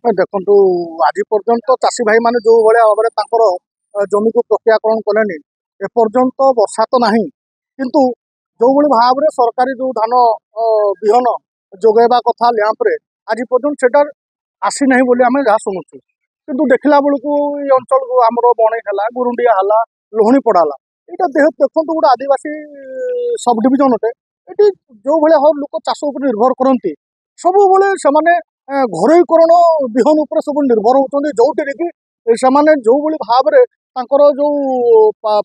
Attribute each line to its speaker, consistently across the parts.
Speaker 1: ଦେଖନ୍ତୁ ଆଜି ପର୍ଯ୍ୟନ୍ତ ଚାଷୀ ଭାଇ ମାନେ ଯୋଉ ଭଳିଆ ଭାବରେ ତାଙ୍କର ଜମିକୁ ପ୍ରକ୍ରିୟାକରଣ କଲେଣି ଏପର୍ଯ୍ୟନ୍ତ ବର୍ଷା ତ ନାହିଁ କିନ୍ତୁ ଯୋଉଭଳି ଭାବରେ ସରକାରୀ ଯୋଉ ଧାନ ବିହନ ଯୋଗାଇବା କଥା ଲ୍ୟାମ୍ପରେ ଆଜି ପର୍ଯ୍ୟନ୍ତ ସେଟା ଆସିନାହିଁ ବୋଲି ଆମେ ଯାହା ଶୁଣୁଛୁ କିନ୍ତୁ ଦେଖିଲା ବେଳକୁ ଏଇ ଅଞ୍ଚଳକୁ ଆମର ବଣେଇ ହେଲା ଗୁରୁଣ୍ଡିଆ ହେଲା ଲୋହଣୀପଡ଼ା ହେଲା ଏଇଟା ଦେଖନ୍ତୁ ଗୋଟେ ଆଦିବାସୀ ସବ୍ ଡିଭିଜନ ଅଟେ ଏଠି ଯୋଉ ଭଳିଆ ଭାବରେ ଲୋକ ଚାଷ ଉପରେ ନିର୍ଭର କରନ୍ତି ସବୁବେଳେ ସେମାନେ ଘରୋଇକରଣ ବିହନ ଉପରେ ସବୁ ନିର୍ଭର ହେଉଛନ୍ତି ଯୋଉଥିରେ କି ସେମାନେ ଯୋଉଭଳି ଭାବରେ ତାଙ୍କର ଯୋଉ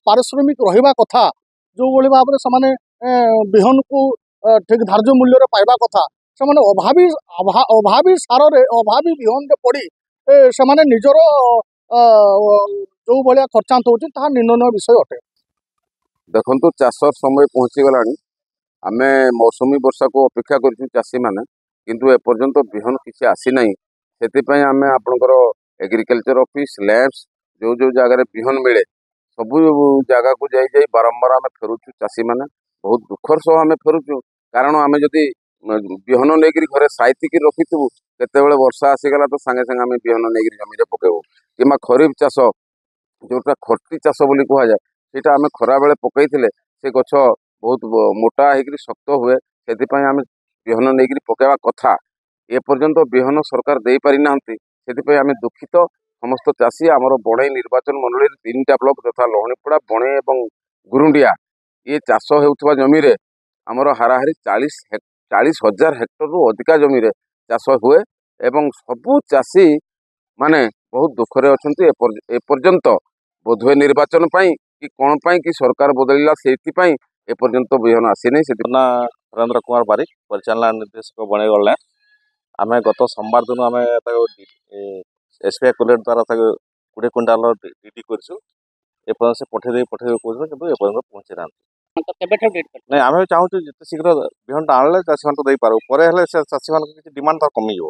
Speaker 1: ପାରିଶ୍ରମିକ ରହିବା କଥା ଯୋଉଭଳି ଭାବରେ ସେମାନେ ବିହନକୁ ଠିକ୍ ଧାର୍ଯ୍ୟ ମୂଲ୍ୟରେ ପାଇବା କଥା ସେମାନେ ଅଭାବୀ ସାରରେ ଅଭାବୀ ବିହନରେ ପଡ଼ି ସେମାନେ ନିଜର ଯୋଉ ଭଳିଆ ଖର୍ଚ୍ଚାନ୍ତ ହେଉଛି ତାହା ନିର୍ଣ୍ଣୟ ବିଷୟ ଅଟେ।
Speaker 2: ଦେଖନ୍ତୁ ଚାଷ ସମୟ ପହଞ୍ଚିଗଲାଣି ଆମେ ମୌସୁମୀ ବର୍ଷାକୁ ଅପେକ୍ଷା କରିଛୁ ଚାଷୀମାନେ କିନ୍ତୁ ଏପର୍ଯ୍ୟନ୍ତ ବିହନ କିଛି ଆସିନାହିଁ ସେଥିପାଇଁ ଆମେ ଆପଣଙ୍କର ଏଗ୍ରିକଲଚର ଅଫିସ୍ ଲ୍ୟାବ୍ସ ଯୋଉ ଜାଗାରେ ବିହନ ମିଳେ ସବୁ ଜାଗାକୁ ଯାଇ ବାରମ୍ବାର ଆମେ ଫେରୁଛୁ ଚାଷୀମାନେ ବହୁତ ଦୁଃଖର ସହ ଆମେ ଫେରୁଛୁ କାରଣ ଆମେ ଯଦି ବିହନ ନେଇକରି ଘରେ ସାଇତିକି ରଖିଥିବୁ କେତେବେଳେ ବର୍ଷା ଆସିଗଲା ତ ସାଙ୍ଗେ ସାଙ୍ଗେ ଆମେ ବିହନ ନେଇକରି ଜମିରେ ପକେଇବୁ କିମ୍ବା ଖରିଫ ଚାଷ ଯୋଉଟା ଖର୍ତ୍ତି ଚାଷ ବୋଲି କୁହାଯାଏ ସେଇଟା ଆମେ ଖରାବେଳେ ପକେଇଥିଲେ ସେ ଗଛ ବହୁତ ମୋଟା ହେଇକରି ଶକ୍ତ ହୁଏ ସେଥିପାଇଁ ଆମେ ବିହନ ନେଇକରି ପକେଇବା କଥା ଏପର୍ଯ୍ୟନ୍ତ ବିହନ ସରକାର ଦେଇପାରିନାହାନ୍ତି ସେଥିପାଇଁ ଆମେ ଦୁଃଖିତ ସମସ୍ତ ଚାଷୀ ଆମର ବଣେଇ ନିର୍ବାଚନ ମଣ୍ଡଳୀରେ 3ଟା ବ୍ଲକ ଯଥା ଲୋହଣୀପଡ଼ା ବଣେଇ ଏବଂ ଗୁରୁଣ୍ଡିଆ ଏ ଚାଷ ହେଉଥିବା ଜମିରେ ଆମର ହାରାହାରି 40,000 ହେକ୍ଟରରୁ ଅଧିକା ଜମିରେ ଚାଷ ହୁଏ ଏବଂ ସବୁ ଚାଷୀ ମାନେ ବହୁତ ଦୁଃଖରେ ଅଛନ୍ତି ଏପର୍ଯ୍ୟନ୍ତ ବୋଧହୁଏ ନିର୍ବାଚନ ପାଇଁ କି କ'ଣ ପାଇଁ କି ସରକାର ବଦଳିଲା ସେଇଥିପାଇଁ ଏପର୍ଯ୍ୟନ୍ତ ବିହନ ଆସିନି
Speaker 3: ନା ନରେନ୍ଦ୍ର କୁମାର ବାରିକ ପରିଚାଳନା ନିର୍ଦ୍ଦେଶକ ବଣେଇ ଗଲାଣ୍ଡ ଆମେ ଗତ সোমবার ଦିନ ଆମେ ତାକୁ SBI କୁଲେଟ ଦ୍ୱାରା ତାକୁ 20 କୁଇଣ୍ଟାଲ ଡିଡି କରିଛୁ ଏପର୍ଯ୍ୟନ୍ତ ସେ ପଠେଇ କହୁଛନ୍ତି କିନ୍ତୁ ଏପର୍ଯ୍ୟନ୍ତ ପହଞ୍ଚି ନାହାନ୍ତି ନାଇଁ ଆମେ ଚାହୁଁଛୁ ଯେତେ ଶୀଘ୍ର ବିହନଟା ଆଣିଲେ ଚାଷୀମାନଙ୍କୁ ଦେଇପାରୁ ପରେ ହେଲେ ସେ ଚାଷୀମାନଙ୍କୁ କିଛି ଡିମାଣ୍ଡ ତ କମିଯିବ।